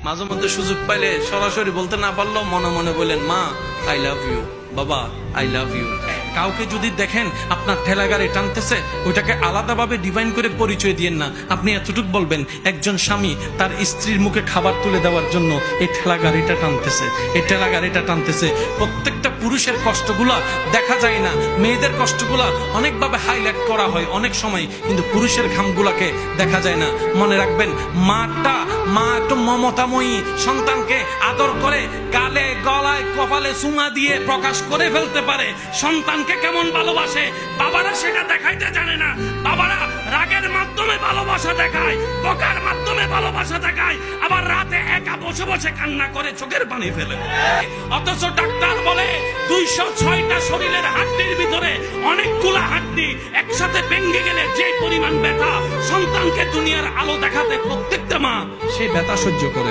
মাঝে মধ্যে সুযোগ পাইলে সরাসরি বলতে না পারলেও মনে মনে বলেন, মা আই লাভ ইউ, বাবা আই লাভ ইউ। কাউকে যদি দেখেন আপনার ঠেলা গাড়ি টানতেছে, ওইটাকে আলাদাভাবে ডিভাইন করে পরিচয় দিয়েন না। আপনি এতটুকু বলবেন, একজন স্বামী তার স্ত্রীর মুখে খাবার তুলে দেওয়ার জন্য এই ঠেলা গাড়িটা টানতেছে, এই ঠেলা গাড়িটা টানতেছে। প্রত্যেকটা পুরুষের কষ্টগুলা দেখা যায় না, মেয়েদের কষ্টগুলা অনেকভাবে হাইলাইট করা হয় অনেক সময়, কিন্তু পুরুষের ঘামগুলাকে দেখা যায় না। মনে রাখবেন, মা একটু মমতাময়ী, সন্তানকে আদর করে গালে গলায় কপালে চুমা দিয়ে প্রকাশ করে ফেলতে পারে সন্তানকে কেমন ভালোবাসে। বাবারা সেটা দেখাইতে জানে না। বাবারা রাগের মাধ্যমে ভালোবাসা দেখায়, বকার মাধ্যমে ভালোবাসা দেখায়, আবার রাতে একা বসে বসে কান্না করে চোখের পানি ফেলে। অথচ ডাক্তার বলে 206টা শরীরের হাড্ডির ভিতরে অনেকগুলা হাড্ডি একসাথে ভেঙে গেলে যে পরিমাণ ব্যথা, সন্তানকে দুনিয়ার আলো দেখাতে প্রত্যেকটা মা সেই ব্যথা সহ্য করে।